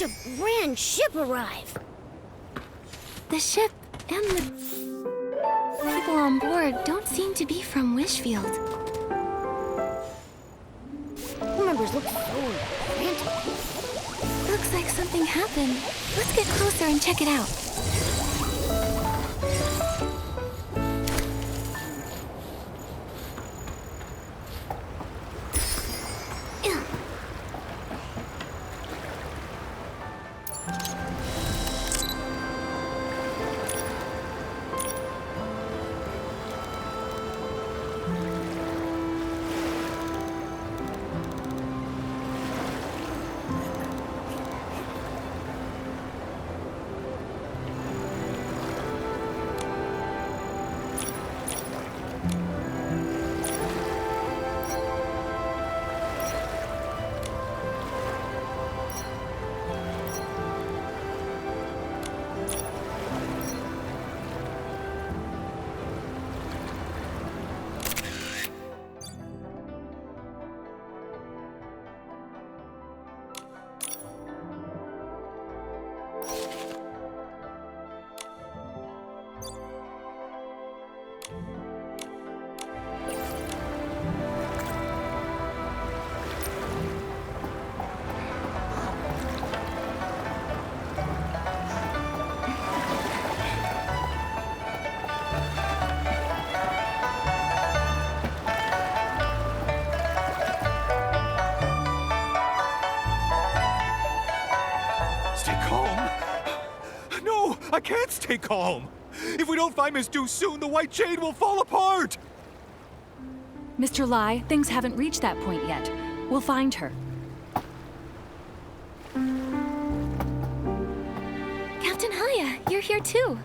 such a grand ship arrive. The ship and the people on board don't seem to be from Wishfield. Crew members look so frantic. Looks like something happened. Let's get closer and check it out. I can't stay calm. If we don't find Miss Du soon, the White Jade will fall apart. Mr. Lai, things haven't reached that point yet. We'll find her. Captain Haya, you're here too.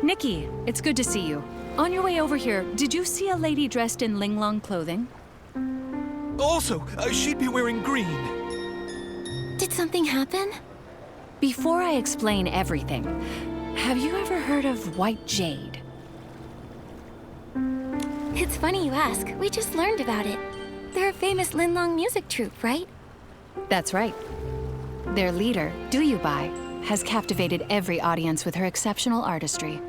Nikki, it's good to see you. On your way over here, did you see a lady dressed in Linglong clothing? Also, she'd be wearing green. Did something happen? Before I explain everything, have you ever heard of White Jade? It's funny you ask. We just learned about it. They're a famous Linlong music troupe, right? That's right. Their leader, Duyubai, has captivated every audience with her exceptional artistry.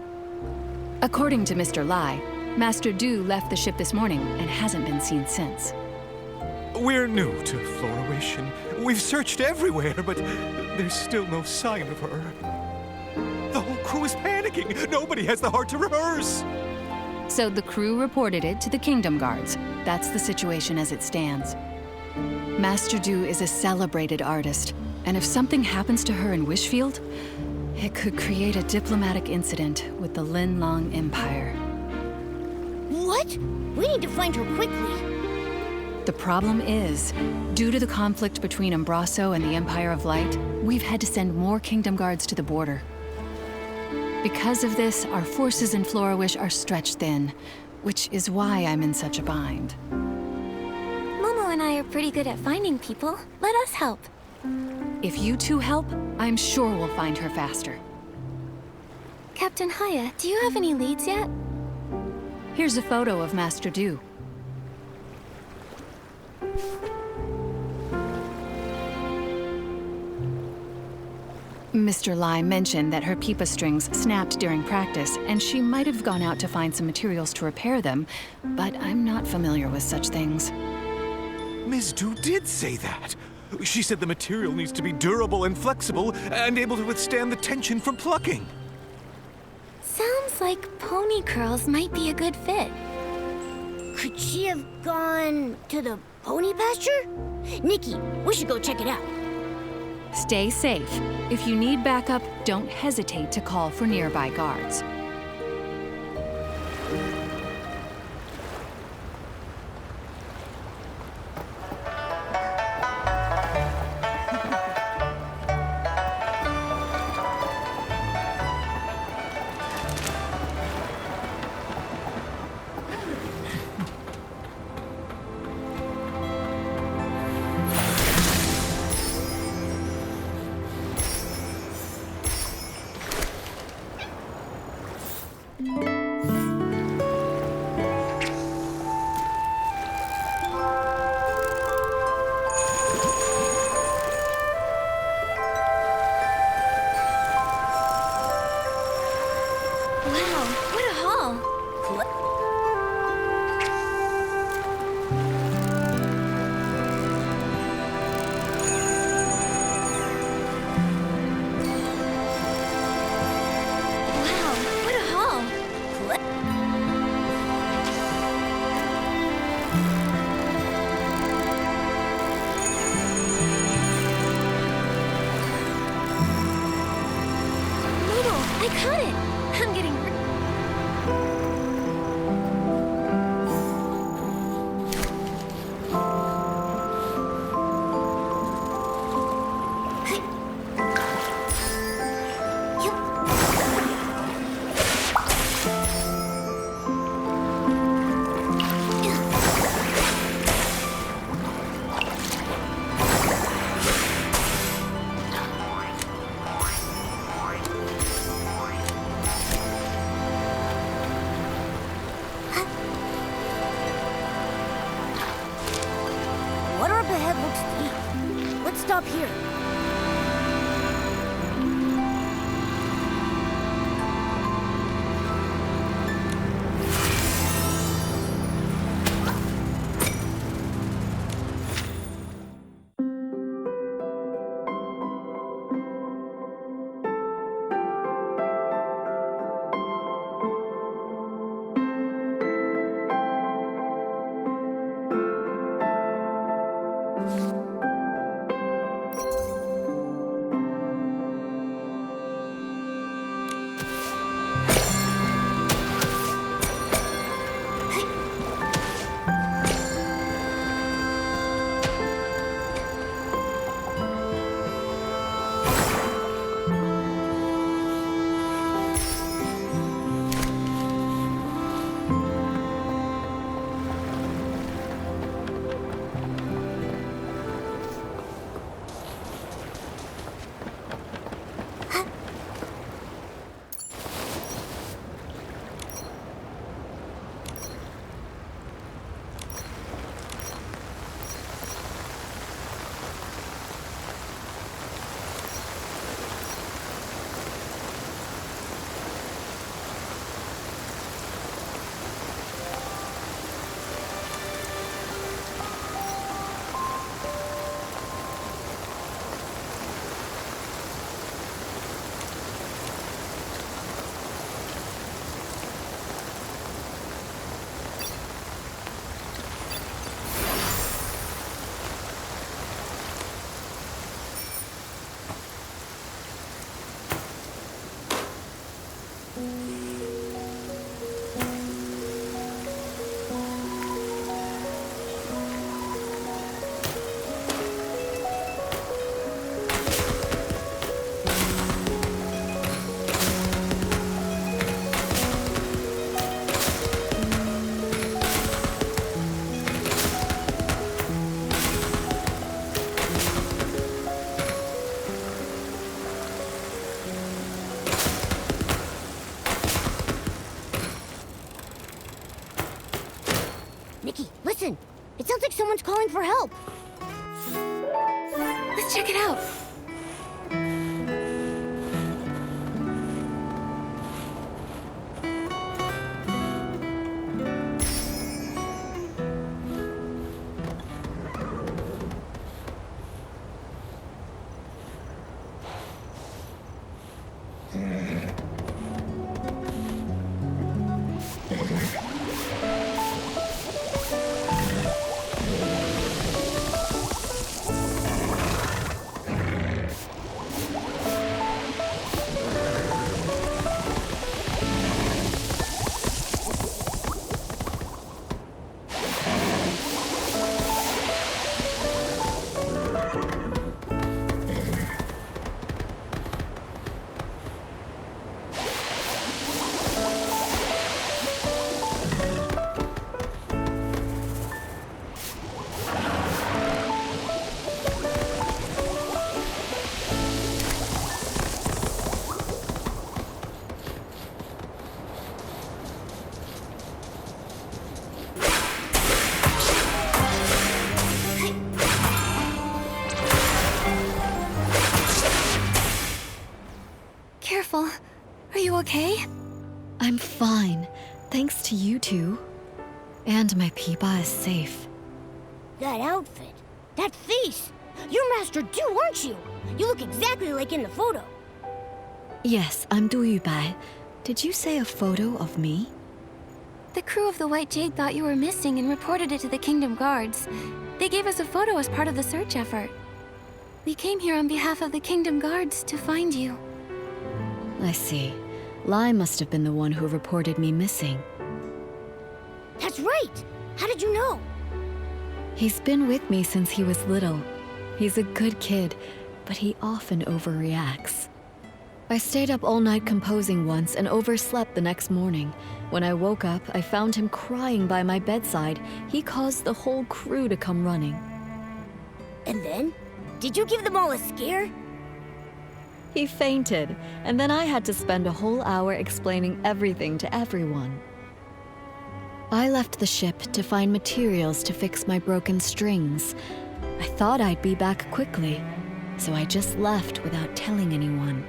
According to Mr. Lai, Master Du left the ship this morning and hasn't been seen since. We're new to Flora-Wish, and we've searched everywhere, but there's still no sign of her. The whole crew is panicking. Nobody has the heart to rehearse. So the crew reported it to the Kingdom Guards. That's the situation as it stands. Master Du is a celebrated artist, and if something happens to her in Wishfield, it could create a diplomatic incident with the Linlong Empire. What? We need to find her quickly. The problem is, due to the conflict between Embraso and the Empire of Light, we've had to send more Kingdom Guards to the border. Because of this, our forces in Flora-Wish are stretched thin, which is why I'm in such a bind. Momo and I are pretty good at finding people. Let us help. If you two help, I'm sure we'll find her faster. Captain Haya, do you have any leads yet? Here's a photo of Master Du. Mr. Lai mentioned that her pipa strings snapped during practice, and she might have gone out to find some materials to repair them, but I'm not familiar with such things. Ms. Du did say that. She said the material needs to be durable and flexible and able to withstand the tension from plucking. Sounds like pony curls might be a good fit. Could she have gone to the pony pasture? Nikki, we should go check it out. Stay safe. If you need backup, don't hesitate to call for nearby guards. Wow, what a haul! Wow, what a haul! Noodle, I caught it! I'm getting... Water up ahead looks deep. Let's stop here. Nikki, listen. It sounds like someone's calling for help. Let's check it out. Careful. Are you okay? I'm fine, thanks to you two. And my Peepa is safe. That outfit, that face. You're Master Du, aren't you? You look exactly like in the photo. Yes, I'm Du Yubai. Did you say a photo of me? The crew of the White Jade thought you were missing and reported it to the Kingdom Guards. They gave us a photo as part of the search effort. We came here on behalf of the Kingdom Guards to find you. I see. Lai must have been the one who reported me missing. That's right. How did you know? He's been with me since he was little. He's a good kid, but he often overreacts. I stayed up all night composing once and overslept the next morning. When I woke up, I found him crying by my bedside. He caused the whole crew to come running. And then? Did you give them all a scare? He fainted, and then I had to spend a whole hour explaining everything to everyone. I left the ship to find materials to fix my broken strings. I thought I'd be back quickly, so I just left without telling anyone.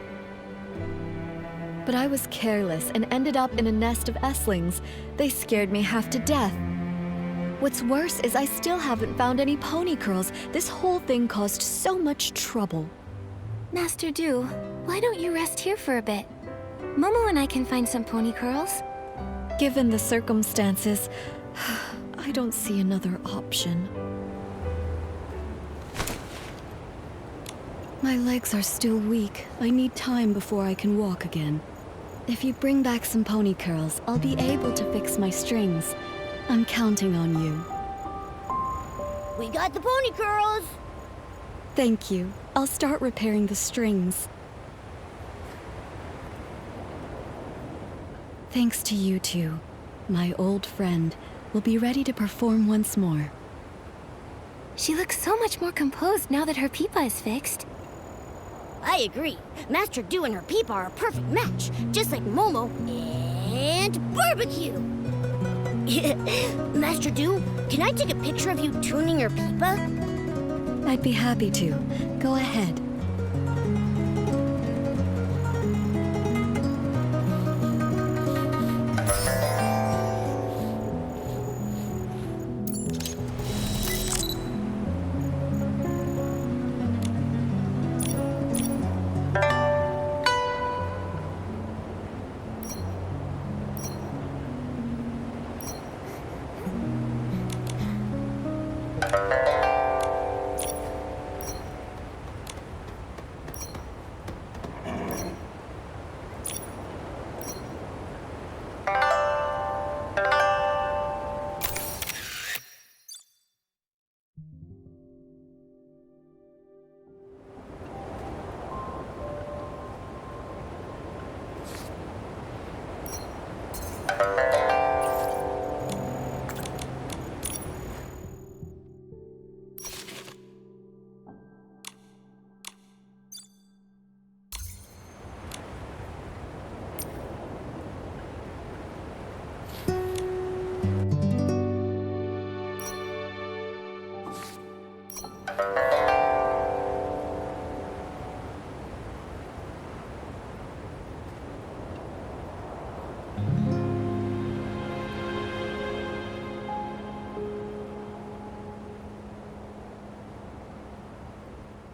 But I was careless and ended up in a nest of Esslings. They scared me half to death. What's worse is I still haven't found any pony curls. This whole thing caused so much trouble. Master Du, why don't you rest here for a bit? Momo and I can find some pony curls. Given the circumstances, I don't see another option. My legs are still weak. I need time before I can walk again. If you bring back some pony curls, I'll be able to fix my strings. I'm counting on you. We got the pony curls. Thank you. I'll start repairing the strings. Thanks to you two, my old friend will be ready to perform once more. She looks so much more composed now that her Peepa is fixed. I agree. Master Du and her Peepa are a perfect match, just like Momo and Barbecue. Master Du, can I take a picture of you tuning your Peepa? I'd be happy to. Go ahead.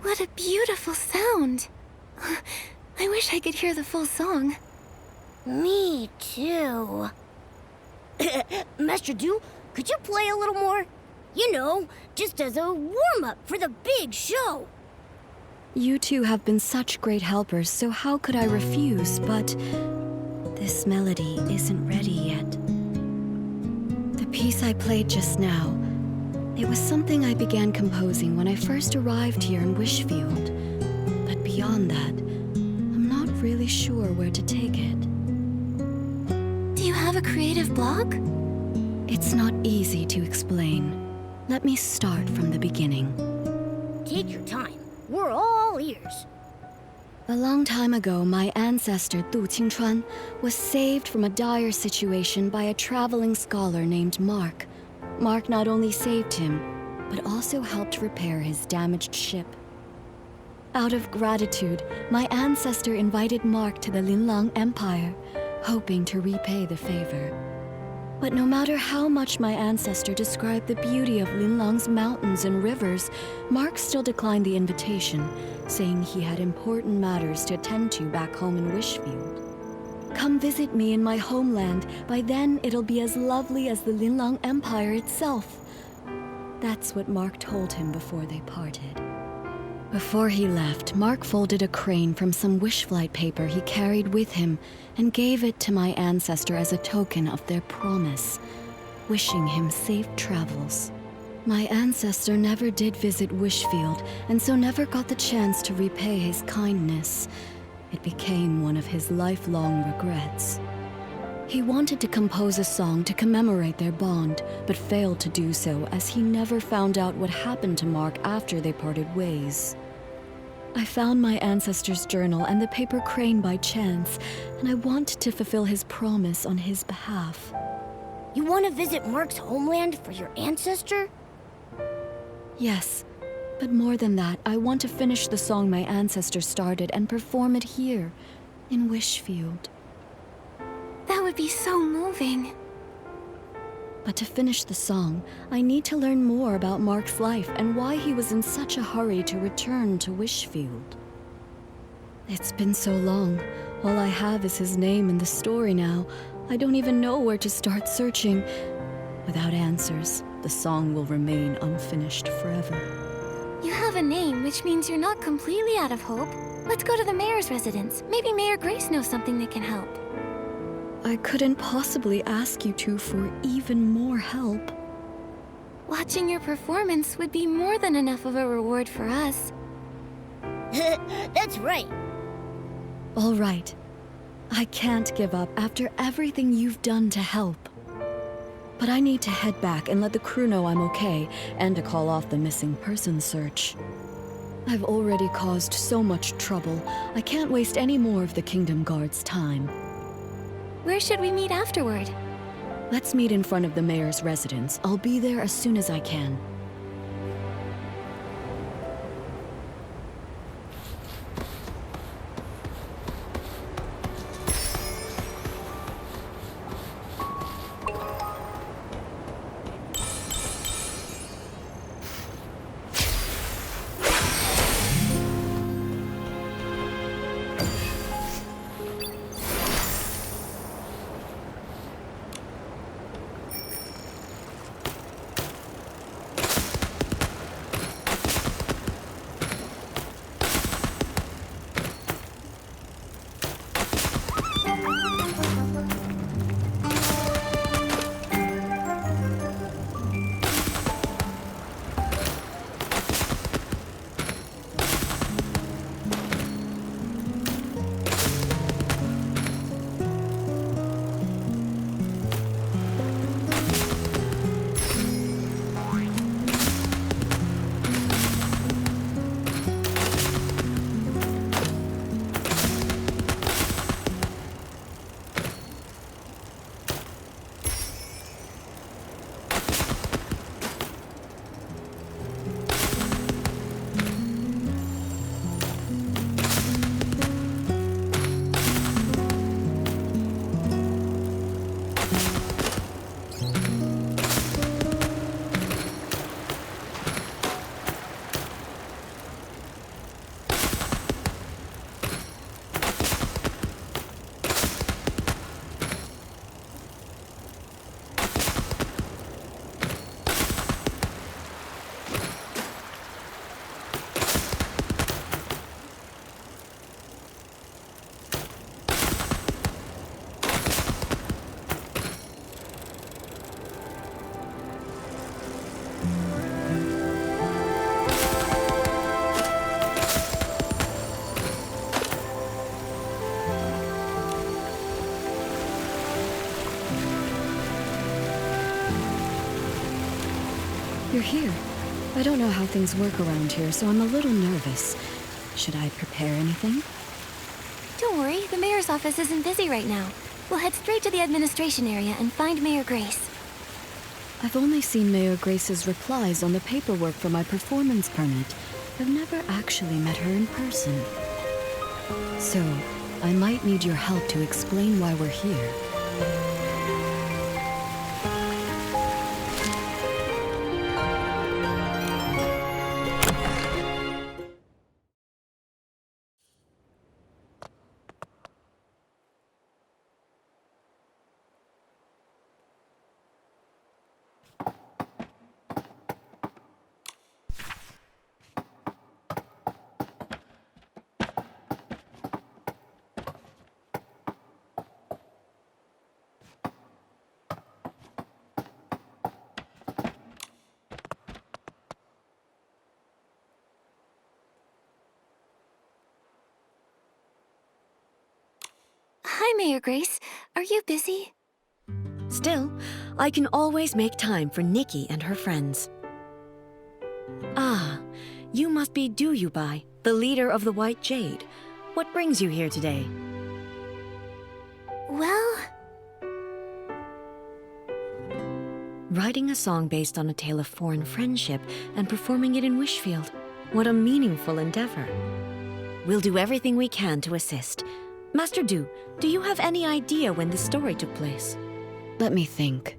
What a beautiful sound. I wish I could hear the full song. Me too. Master Du, could you play a little more? You know, just as a warm-up for the big show. You two have been such great helpers, so how could I refuse? But this melody isn't ready yet. The piece I played just now, it was something I began composing when I first arrived here in Wishfield. But beyond that, I'm not really sure where to take it. Do you have a creative block? It's not easy to explain. Let me start from the beginning. Take your time. We're all ears. A long time ago, my ancestor Du Qingchuan was saved from a dire situation by a traveling scholar named Mark. Mark not only saved him, but also helped repair his damaged ship. Out of gratitude, my ancestor invited Mark to the Linlang Empire, hoping to repay the favor. But no matter how much my ancestor described the beauty of Linlang's mountains and rivers, Mark still declined the invitation, saying he had important matters to attend to back home in Wishfield. Come visit me in my homeland. By then, it'll be as lovely as the Linlang Empire itself. That's what Mark told him before they parted. Before he left, Mark folded a crane from some wish flight paper he carried with him and gave it to my ancestor as a token of their promise, wishing him safe travels. My ancestor never did visit Wishfield, and so never got the chance to repay his kindness. It became one of his lifelong regrets. He wanted to compose a song to commemorate their bond, but failed to do so as he never found out what happened to Mark after they parted ways. I found my ancestor's journal and the paper crane by chance, and I want to fulfill his promise on his behalf. You want to visit Mark's homeland for your ancestor? Yes, but more than that, I want to finish the song my ancestor started and perform it here, in Wishfield. That would be so moving. But to finish the song, I need to learn more about Mark's life and why he was in such a hurry to return to Wishfield. It's been so long. All I have is his name and the story now. I don't even know where to start searching. Without answers, the song will remain unfinished forever. You have a name, which means you're not completely out of hope. Let's go to the mayor's residence. Maybe Mayor Grace knows something that can help. I couldn't possibly ask you two for even more help. Watching your performance would be more than enough of a reward for us. That's right. All right. I can't give up after everything you've done to help. But I need to head back and let the crew know I'm okay, and to call off the missing person search. I've already caused so much trouble. I can't waste any more of the Kingdom Guard's time. Where should we meet afterward? Let's meet in front of the mayor's residence. I'll be there as soon as I can. You're here. I don't know how things work around here, so I'm a little nervous. Should I prepare anything? Don't worry, the mayor's office isn't busy right now. We'll head straight to the administration area and find Mayor Grace. I've only seen Mayor Grace's replies on the paperwork for my performance permit. I've never actually met her in person. So, I might need your help to explain why we're here. Hi, Mayor Grace. Are you busy? Still, I can always make time for Nikki and her friends. Ah, you must be Duyubai, the leader of the White Jade. What brings you here today? Well, Writing a song based on a tale of foreign friendship and performing it in Wishfield. What a meaningful endeavor. We'll do everything we can to assist. Master Du, do you have any idea when this story took place? Let me think.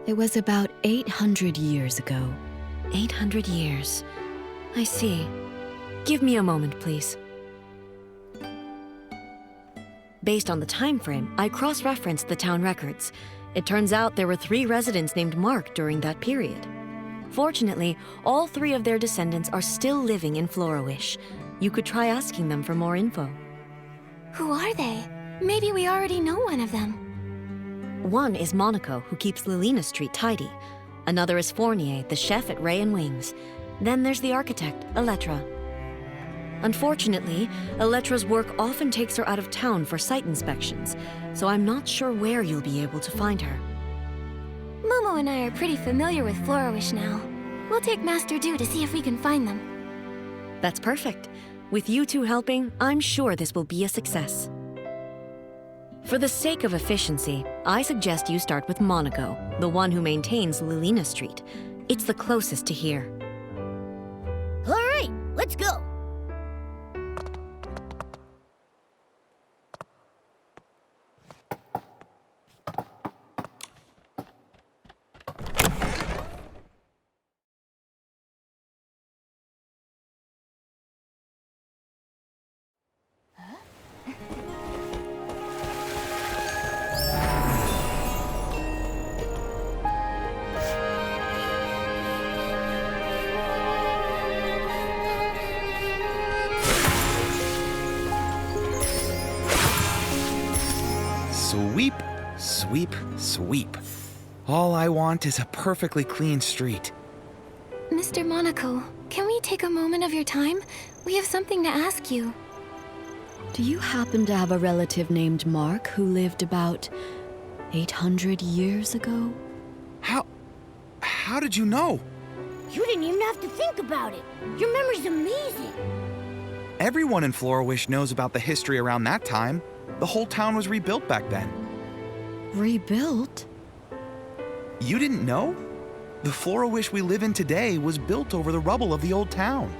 It was about 800 years ago. 800 years. I see. Give me a moment, please. Based on the time frame, I cross-referenced the town records. It turns out there were 3 residents named Mark during that period. Fortunately, all 3 of their descendants are still living in Florowish. You could try asking them for more info. who are they? Maybe we already know one of them. One is Monaco, who keeps Lilina Street tidy. Another is Fournier, the chef at Ray and Wings. Then there's the architect, Elettra. Unfortunately, Elettra's work often takes her out of town for site inspections, so I'm not sure where you'll be able to find her. Momo and I are pretty familiar with Florowish now. We'll take Master Du to see if we can find them. That's perfect. With you two helping, I'm sure this will be a success. For the sake of efficiency, I suggest you start with Monaco, the one who maintains Lilina Street. It's the closest to here. All right, let's go. Sweep, sweep, sweep. All I want is a perfectly clean street. Mr. Monaco, can we take a moment of your time? We have something to ask you. Do you happen to have a relative named Mark who lived about 800 years ago? How did you know? You didn't even have to think about it. Your memory's amazing. Everyone in Florowish knows about the history around that time. The whole town was rebuilt back then. Rebuilt? You didn't know? The Florowish we live in today was built over the rubble of the old town.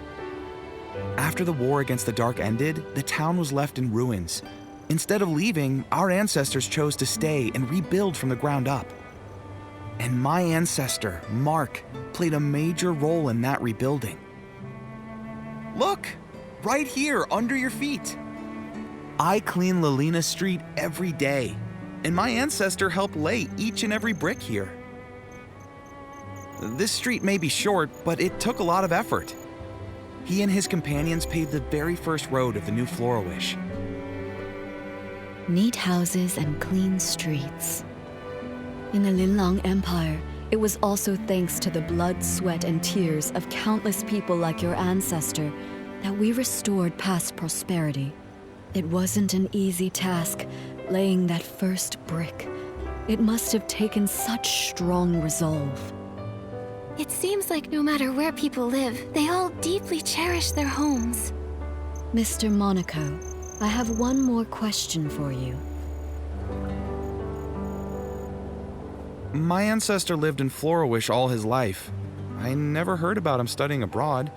After the war against the Dark ended, the town was left in ruins. Instead of leaving, our ancestors chose to stay and rebuild from the ground up. And my ancestor, Mark, played a major role in that rebuilding. Look, right here under your feet. I clean Lilina Street every day, and my ancestor helped lay each and every brick here. This street may be short, but it took a lot of effort. He and his companions paved the very first road of the new Florowish. Neat houses and clean streets. In the Linlang Empire, it was also thanks to the blood, sweat, and tears of countless people like your ancestor that we restored past prosperity. It wasn't an easy task, laying that first brick. It must have taken such strong resolve. It seems like no matter where people live, they all deeply cherish their homes. Mr. Monaco, I have one more question for you. My ancestor lived in Florowish all his life. I never heard about him studying abroad.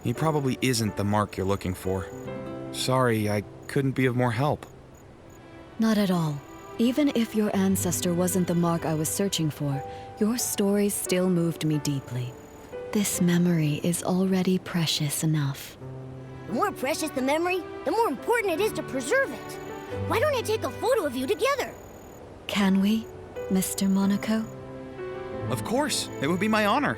He probably isn't the Mark you're looking for. Sorry, I couldn't be of more help. Not at all. Even if your ancestor wasn't the mark I was searching for, your stories still moved me deeply. This memory is already precious enough. The more precious the memory, the more important it is to preserve it. Why don't I take a photo of you together? Can we, Mr. Monaco? Of course, it would be my honor.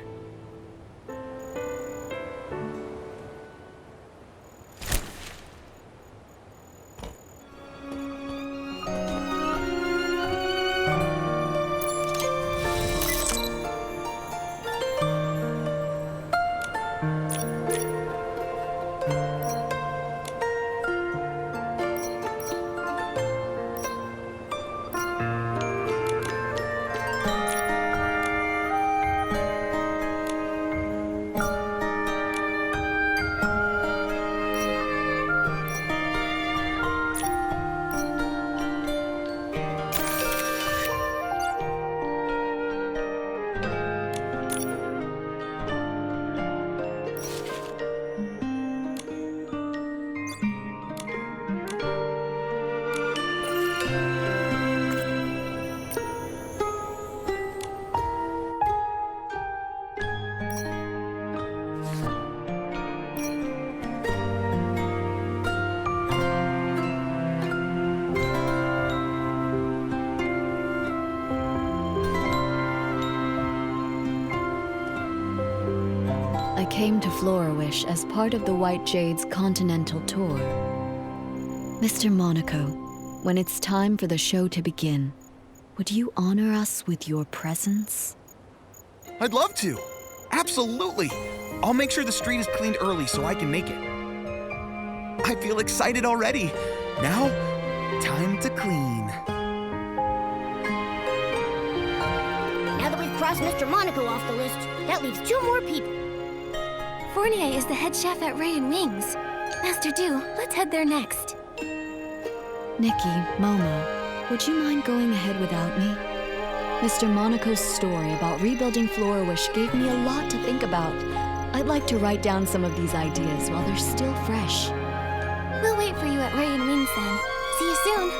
I came to Florawish as part of the White Jade's continental tour. Mr. Monaco, when it's time for the show to begin, would you honor us with your presence? I'd love to. Absolutely. I'll make sure the street is cleaned early so I can make it. I feel excited already. Now, time to clean. Now that we've crossed Mr. Monaco off the list, that leaves 2 more people. Fournier is the head chef at Ray and Wings. Master Du, let's head there next. Nikki, Momo, would you mind going ahead without me? Mr. Monaco's story about rebuilding Florawish gave me a lot to think about. I'd like to write down some of these ideas while they're still fresh. We'll wait for you at Ray and Wings then. See you soon.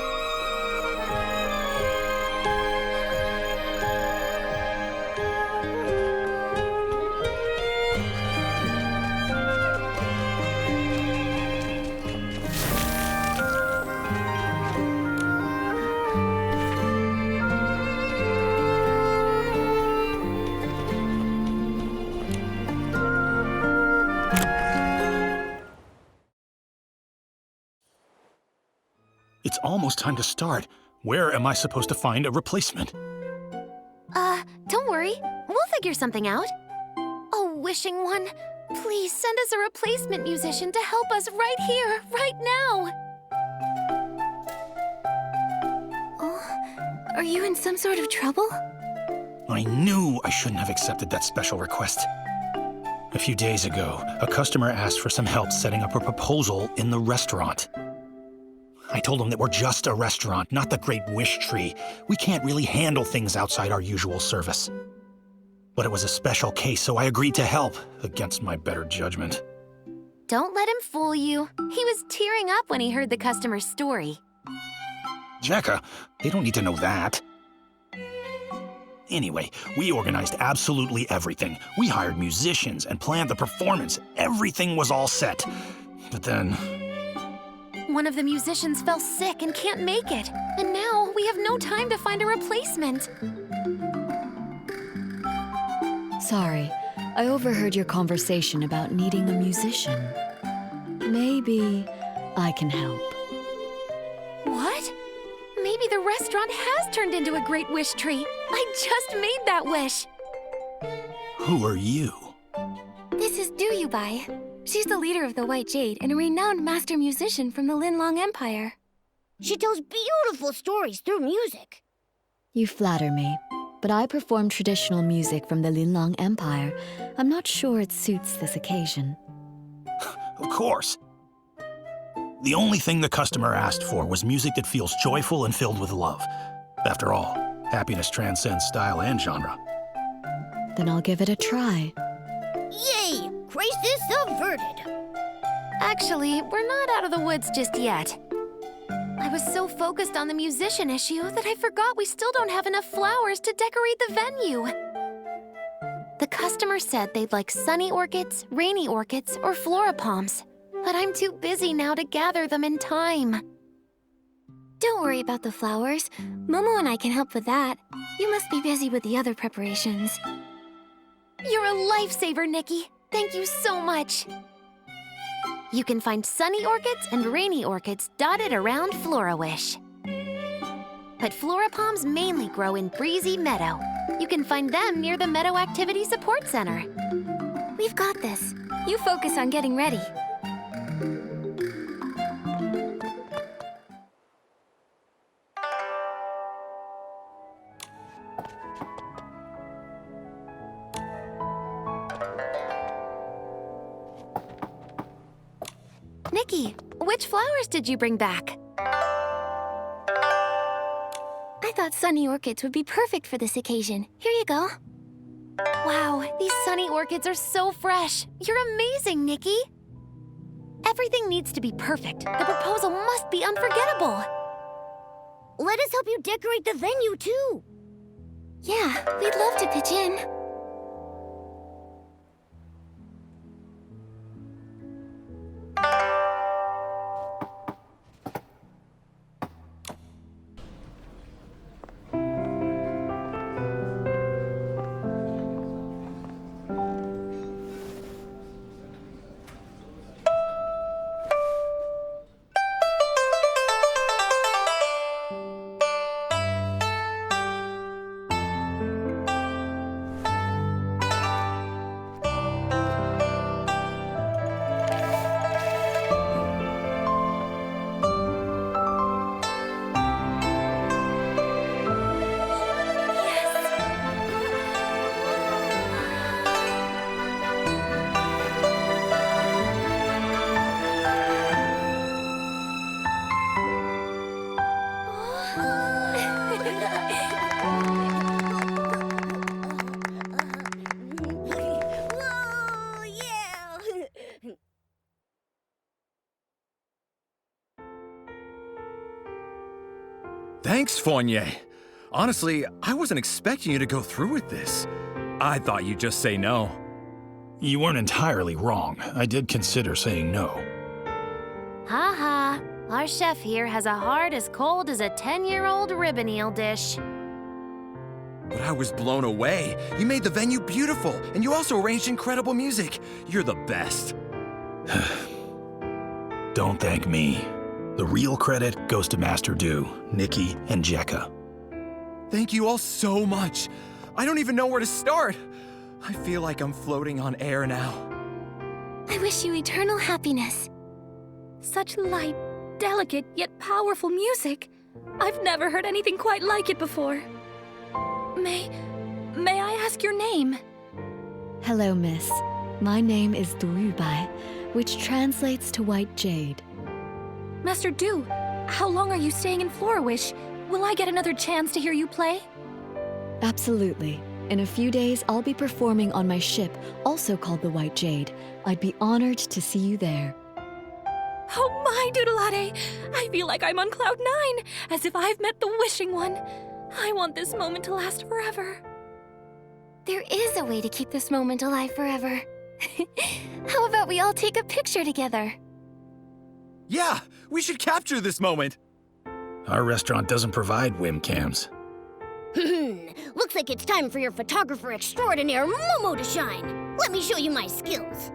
It's almost time to start. Where am I supposed to find a replacement? Don't worry. We'll figure something out. Oh, wishing one, please send us a replacement musician to help us right here, right now. Oh, are you in some sort of trouble? I knew I shouldn't have accepted that special request. A few days ago, a customer asked for some help setting up a proposal in the restaurant. I told him that we're just a restaurant, not the Great Wish Tree. We can't really handle things outside our usual service. But it was a special case, so I agreed to help, against my better judgment. Don't let him fool you. He was tearing up when he heard the customer's story. Jekka, they don't need to know that. Anyway, we organized absolutely everything. We hired musicians and planned the performance. Everything was all set. But then... one of the musicians fell sick and can't make it. And now we have no time to find a replacement. Sorry, I overheard your conversation about needing a musician. Maybe I can help. What? Maybe the restaurant has turned into a Great Wish Tree. I just made that wish. Who are you? This is Du Yubai. She's the leader of the White Jade and a renowned master musician from the Linlong Empire. She tells beautiful stories through music. You flatter me, but I perform traditional music from the Linlong Empire. I'm not sure it suits this occasion. Of course. The only thing the customer asked for was music that feels joyful and filled with love. After all, happiness transcends style and genre. Then I'll give it a try. Yay! Crisis averted. Actually, we're not out of the woods just yet. I was so focused on the musician issue that I forgot we still don't have enough flowers to decorate the venue. The customer said they'd like sunny orchids, rainy orchids, or floripalms, but I'm too busy now to gather them in time. Don't worry about the flowers. Momo and I can help with that. You must be busy with the other preparations. You're a lifesaver, Nikki. Thank you so much. You can find sunny orchids and rainy orchids dotted around Florawish. But floripalms mainly grow in Breezy Meadow. You can find them near the Meadow Activity Support Center. We've got this. You focus on getting ready. Nikki, which flowers did you bring back? I thought sunny orchids would be perfect for this occasion. Here you go. Wow, these sunny orchids are so fresh. You're amazing, Nikki. Everything needs to be perfect. The proposal must be unforgettable. Let us help you decorate the venue, too. Yeah, we'd love to pitch in. Whoa, yeah! Thanks, Fournier. Honestly, I wasn't expecting you to go through with this. I thought you'd just say no. You weren't entirely wrong. I did consider saying no. Ha. Our chef here has a heart as cold as a 10-year-old ribbon eel dish. But I was blown away. You made the venue beautiful, and you also arranged incredible music. You're the best. Don't thank me. The real credit goes to Master Du, Nikki, and Jekka. Thank you all so much. I don't even know where to start. I feel like I'm floating on air now. I wish you eternal happiness. Such light, delicate, yet powerful music. I've never heard anything quite like it before. May I ask your name? Hello, miss. My name is Durubai, which translates to White Jade. Master Du, how long are you staying in Florawish? Will I get another chance to hear you play? Absolutely. In a few days, I'll be performing on my ship, also called the White Jade. I'd be honored to see you there. Oh my, Doodleade! I feel like I'm on cloud 9, as if I've met the wishing one. I want this moment to last forever. There is a way to keep this moment alive forever. How about we all take a picture together? Yeah, we should capture this moment. Our restaurant doesn't provide webcams. Looks like it's time for your photographer extraordinaire, Momo, to shine. Let me show you my skills.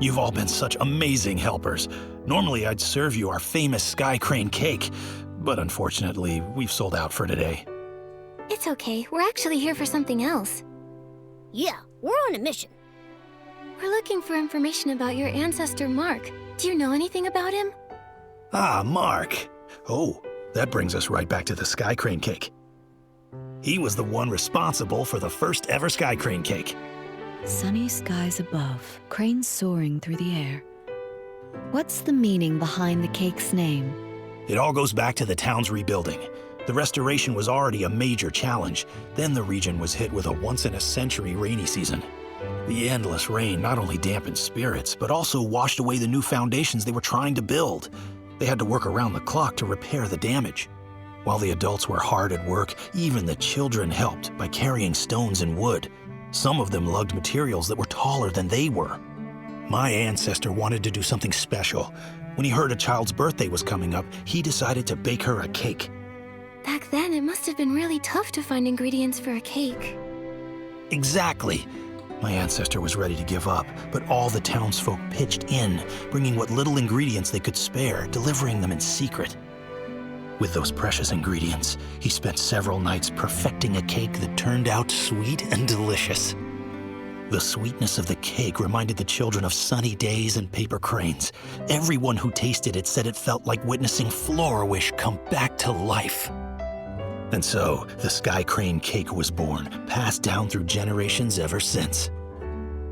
You've all been such amazing helpers. Normally, I'd serve you our famous Sky Crane cake, but unfortunately, we've sold out for today. It's okay. We're actually here for something else. Yeah, we're on a mission. We're looking for information about your ancestor, Mark. Do you know anything about him? Ah, Mark. Oh, that brings us right back to the Sky Crane cake. He was the one responsible for the first ever Sky Crane cake. Sunny skies above, cranes soaring through the air. What's the meaning behind the cake's name? It all goes back to the town's rebuilding. The restoration was already a major challenge. Then the region was hit with a once-in-a-century rainy season. The endless rain not only dampened spirits, but also washed away the new foundations they were trying to build. They had to work around the clock to repair the damage. While the adults were hard at work, even the children helped by carrying stones and wood. Some of them lugged materials that were taller than they were. My ancestor wanted to do something special. When he heard a child's birthday was coming up, he decided to bake her a cake. Back then, it must have been really tough to find ingredients for a cake. Exactly. My ancestor was ready to give up, but all the townsfolk pitched in, bringing what little ingredients they could spare, delivering them in secret. With those precious ingredients, he spent several nights perfecting a cake that turned out sweet and delicious. The sweetness of the cake reminded the children of sunny days and paper cranes. Everyone who tasted it said it felt like witnessing Flourish come back to life. And so, the Sky Crane cake was born, passed down through generations ever since.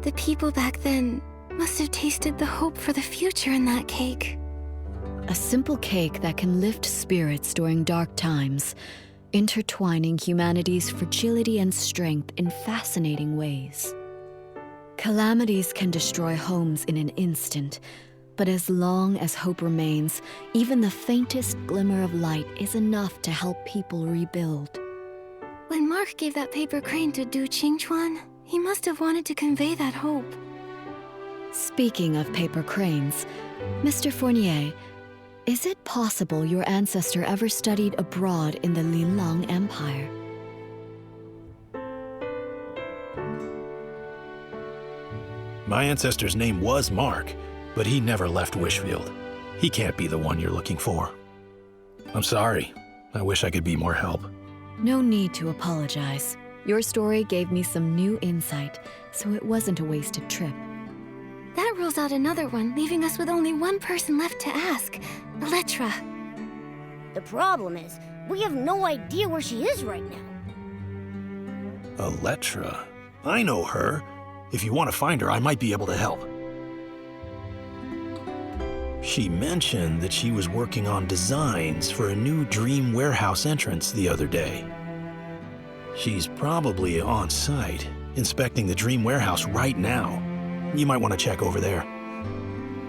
The people back then must have tasted the hope for the future in that cake. A simple cake that can lift spirits during dark times, intertwining humanity's fragility and strength in fascinating ways. Calamities can destroy homes in an instant, but as long as hope remains, even the faintest glimmer of light is enough to help people rebuild. When Mark gave that paper crane to Du Qingchuan, he must have wanted to convey that hope. Speaking of paper cranes, Mr. Fournier, is it possible your ancestor ever studied abroad in the Lilang Empire? My ancestor's name was Mark, but he never left Wishfield. He can't be the one you're looking for. I'm sorry. I wish I could be more help. No need to apologize. Your story gave me some new insight, so it wasn't a wasted trip. That rules out another one, leaving us with only one person left to ask. Elettra. The problem is, we have no idea where she is right now. Elettra? I know her. If you want to find her, I might be able to help. She mentioned that she was working on designs for a new dream warehouse entrance the other day. She's probably on site, inspecting the dream warehouse right now. You might want to check over there.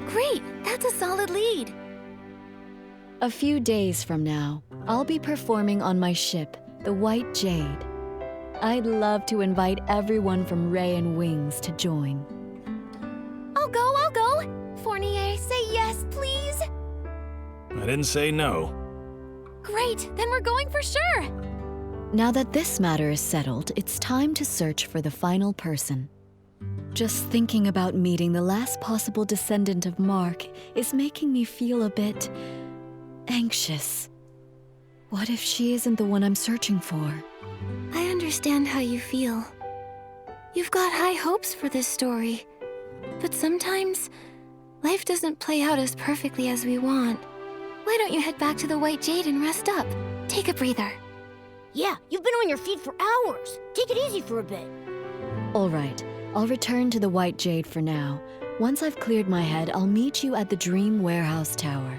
Great! That's a solid lead. A few days from now, I'll be performing on my ship, the White Jade. I'd love to invite everyone from Ray and Wings to join. I'll go. Fournier, say yes, please. I didn't say no. Great, then we're going for sure. Now that this matter is settled, it's time to search for the final person. Just thinking about meeting the last possible descendant of Mark is making me feel a bit anxious. What if she isn't the one I'm searching for? I understand how you feel. You've got high hopes for this story. But sometimes, life doesn't play out as perfectly as we want. Why don't you head back to the White Jade and rest up? Take a breather. Yeah, you've been on your feet for hours. Take it easy for a bit. All right, I'll return to the White Jade for now. Once I've cleared my head, I'll meet you at the Dream Warehouse Tower.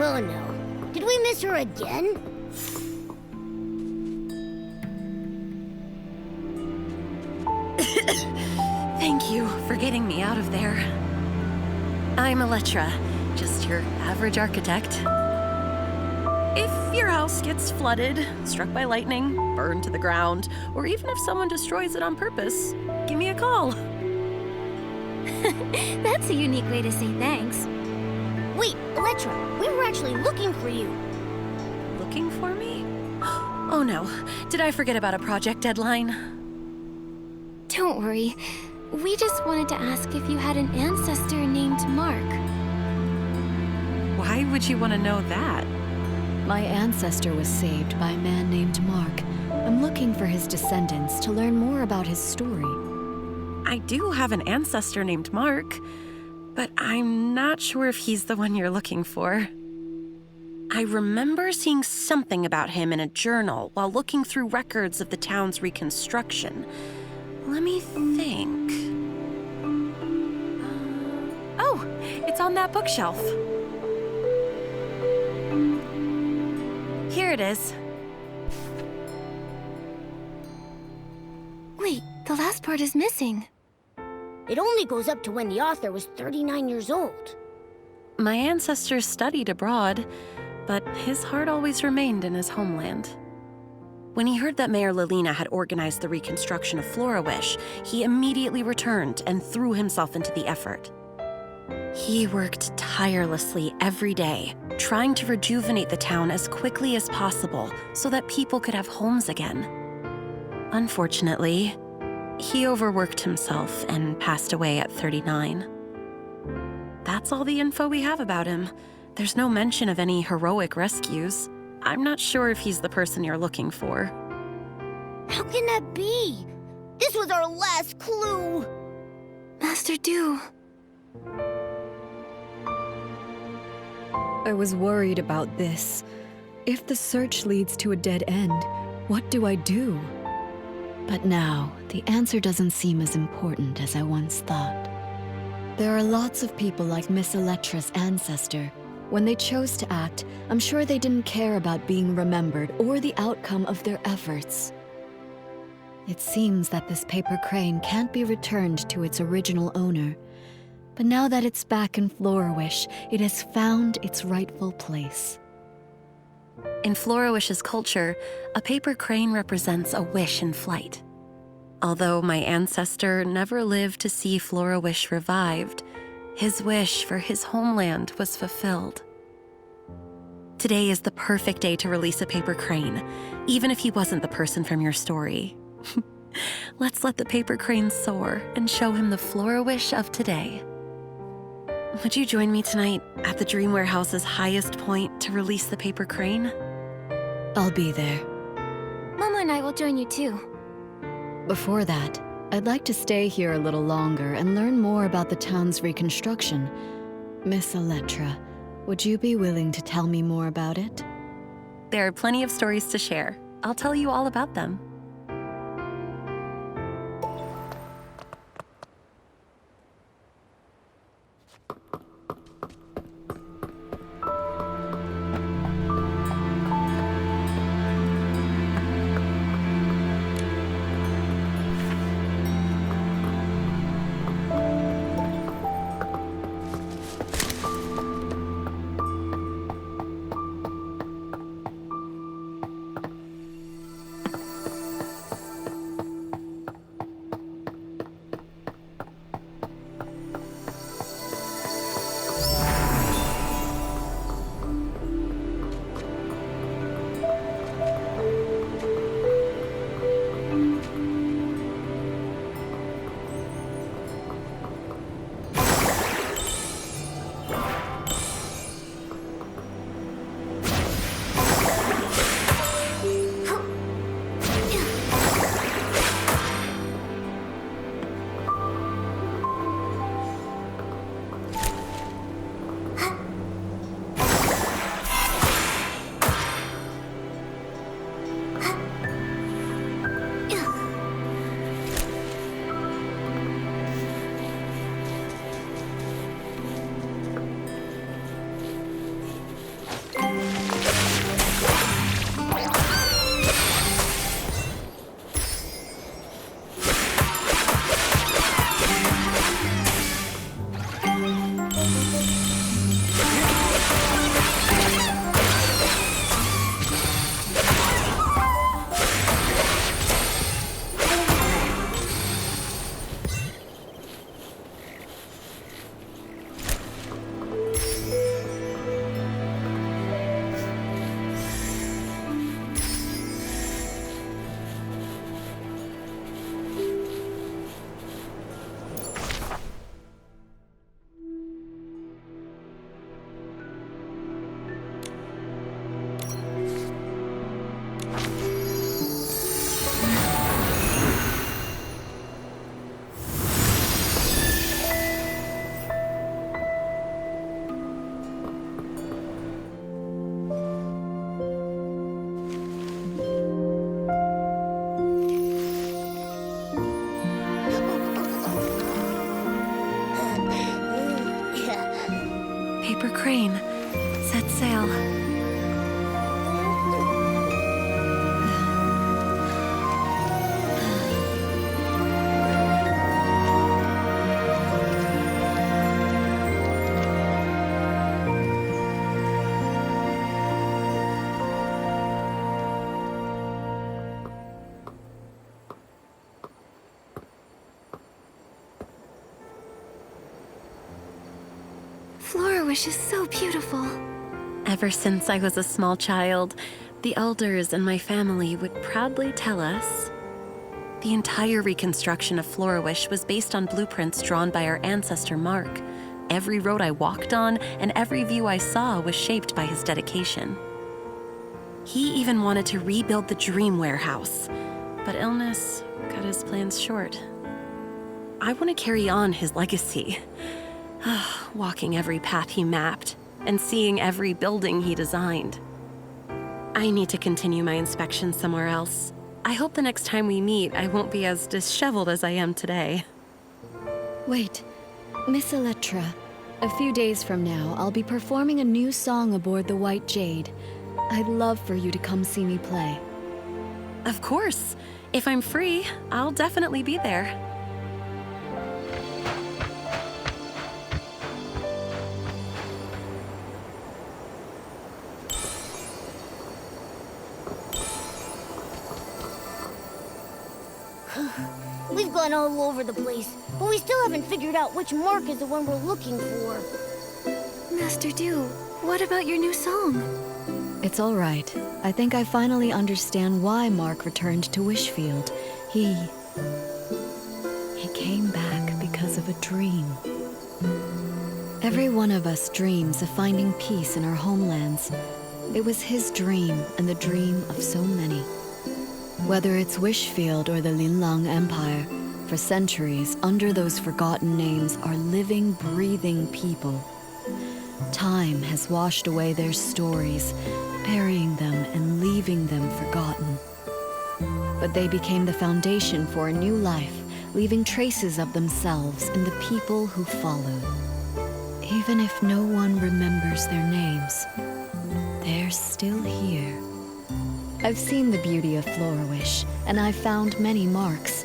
Oh no. Did we miss her again? Thank you for getting me out of there. I'm Elettra, just your average architect. If your house gets flooded, struck by lightning, burned to the ground, or even if someone destroys it on purpose, give me a call. That's a unique way to say thanks. Wait, Elettra, we were actually looking for you. Looking for me? Oh no, did I forget about a project deadline? Don't worry. We just wanted to ask if you had an ancestor named Mark. Why would you want to know that? My ancestor was saved by a man named Mark. I'm looking for his descendants to learn more about his story. I do have an ancestor named Mark, but I'm not sure if he's the one you're looking for. I remember seeing something about him in a journal while looking through records of the town's reconstruction. Let me think. Oh, it's on that bookshelf. Here it is. Wait, the last part is missing. It only goes up to when the author was 39 years old. My ancestors studied abroad, but his heart always remained in his homeland. When he heard that Mayor Lilina had organized the reconstruction of Florawish, he immediately returned and threw himself into the effort. He worked tirelessly every day, trying to rejuvenate the town as quickly as possible so that people could have homes again. Unfortunately, he overworked himself and passed away at 39. That's all the info we have about him. There's no mention of any heroic rescues. I'm not sure if he's the person you're looking for. How can that be? This was our last clue. Master Du. I was worried about this. If the search leads to a dead end, what do I do? But now, the answer doesn't seem as important as I once thought. There are lots of people like Miss Elettra's ancestor. When they chose to act, I'm sure they didn't care about being remembered or the outcome of their efforts. It seems that this paper crane can't be returned to its original owner. But now that it's back in Florawish, it has found its rightful place. In Florawish's culture, a paper crane represents a wish in flight. Although my ancestor never lived to see Florawish revived, his wish for his homeland was fulfilled. Today is the perfect day to release a paper crane, even if he wasn't the person from your story. Let's let the paper crane soar and show him the Florawish of today. Would you join me tonight at the Dream Warehouse's highest point to release the paper crane? I'll be there. Mama and I will join you too. Before that, I'd like to stay here a little longer and learn more about the town's reconstruction. Miss Elettra, would you be willing to tell me more about it? There are plenty of stories to share. I'll tell you all about them. paper crane. Set sail. Florawish is so beautiful. Ever since I was a small child, the elders in my family would proudly tell us the entire reconstruction of Florawish was based on blueprints drawn by our ancestor Mark. Every road I walked on and every view I saw was shaped by his dedication. He even wanted to rebuild the Dream Warehouse, but illness cut his plans short. I want to carry on his legacy. Walking every path he mapped, and seeing every building he designed. I need to continue my inspection somewhere else. I hope the next time we meet, I won't be as disheveled as I am today. Wait, Miss Electra. A few days from now, I'll be performing a new song aboard the White Jade. I'd love for you to come see me play. Of course. If I'm free, I'll definitely be there. We've gone all over the place, but we still haven't figured out which Mark is the one we're looking for. Master Dew, what about your new song? It's all right. I think I finally understand why Mark returned to Wishfield. He came back because of a dream. Every one of us dreams of finding peace in our homelands. It was his dream and the dream of so many. Whether it's Wishfield or the Linlang Empire, for centuries, under those forgotten names are living, breathing people. Time has washed away their stories, burying them and leaving them forgotten. But they became the foundation for a new life, leaving traces of themselves in the people who followed. Even if no one remembers their names, they're still here. I've seen the beauty of Florawish, and I've found many marks.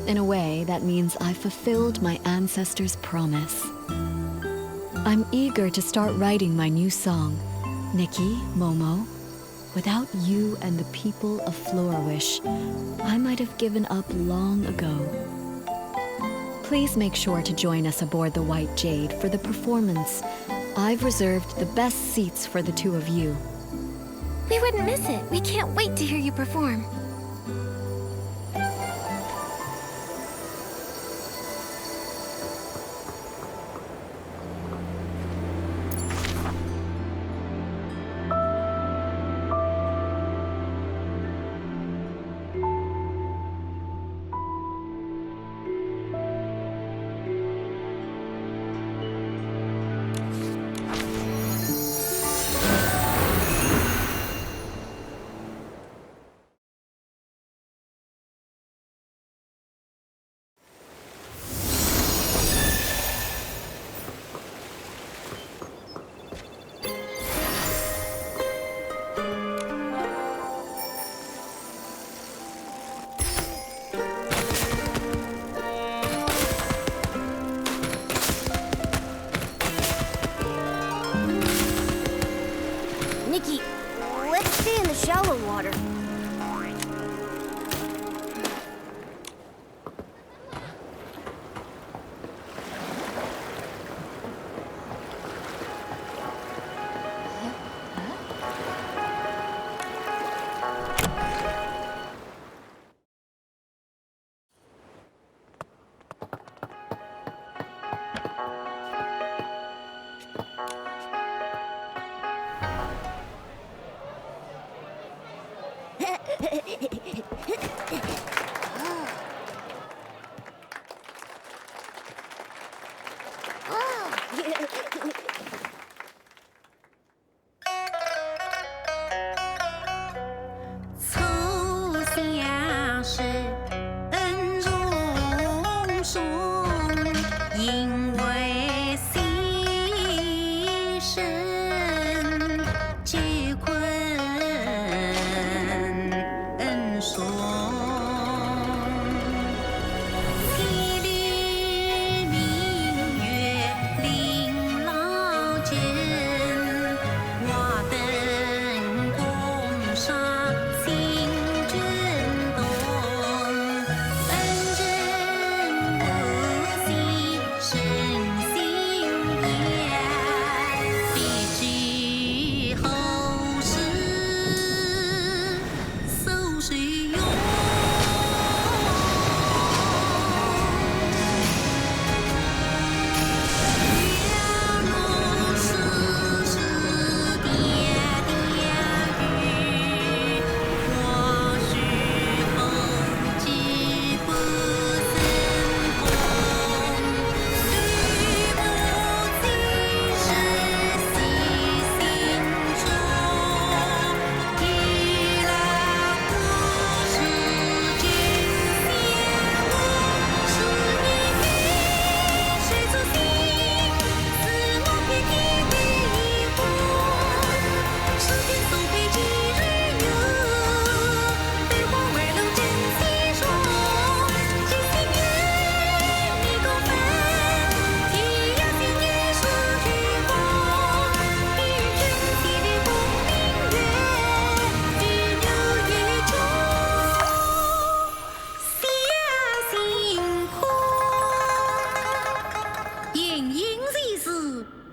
In a way, that means I've fulfilled my ancestors' promise. I'm eager to start writing my new song. Nikki, Momo, without you and the people of Florawish, I might have given up long ago. Please make sure to join us aboard the White Jade for the performance. I've reserved the best seats for the two of you. We wouldn't miss it. We can't wait to hear you perform. Nikki, let's stay in the shallow water.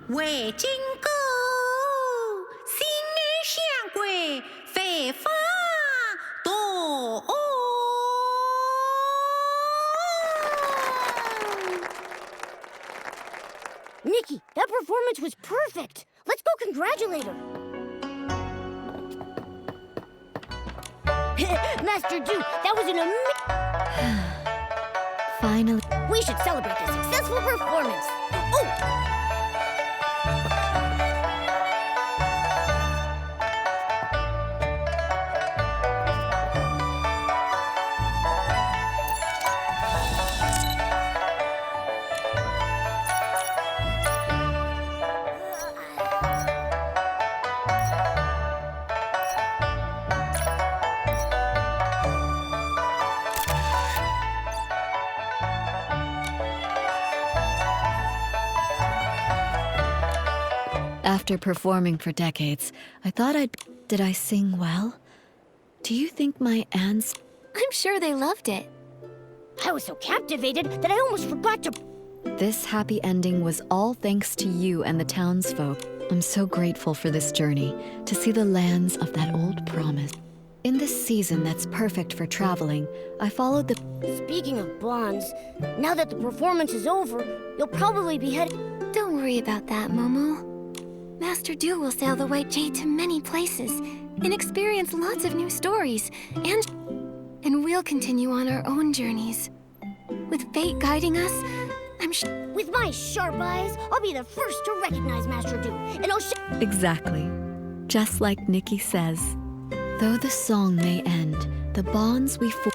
为金钩，心爱相归，飞花朵。Nikki, that performance was perfect. Let's go congratulate her. Master Du, that was an amazing... Finally. We should celebrate the successful performance. Oh! After performing for decades, I thought I'd... Did I sing well? Do you think my aunts... I'm sure they loved it. I was so captivated that I almost forgot to... This happy ending was all thanks to you and the townsfolk. I'm so grateful for this journey, to see the lands of that old promise. In this season that's perfect for traveling, I followed the... Speaking of bonds, now that the performance is over, you'll probably be heading... Don't worry about that, Momo. Master Du will sail the White Jade to many places and experience lots of new stories, and we'll continue on our own journeys. With fate guiding us, I'm sure... With my sharp eyes, I'll be the first to recognize Master Du, and I'll Exactly. Just like Nikki says. Though the song may end, the bonds we form...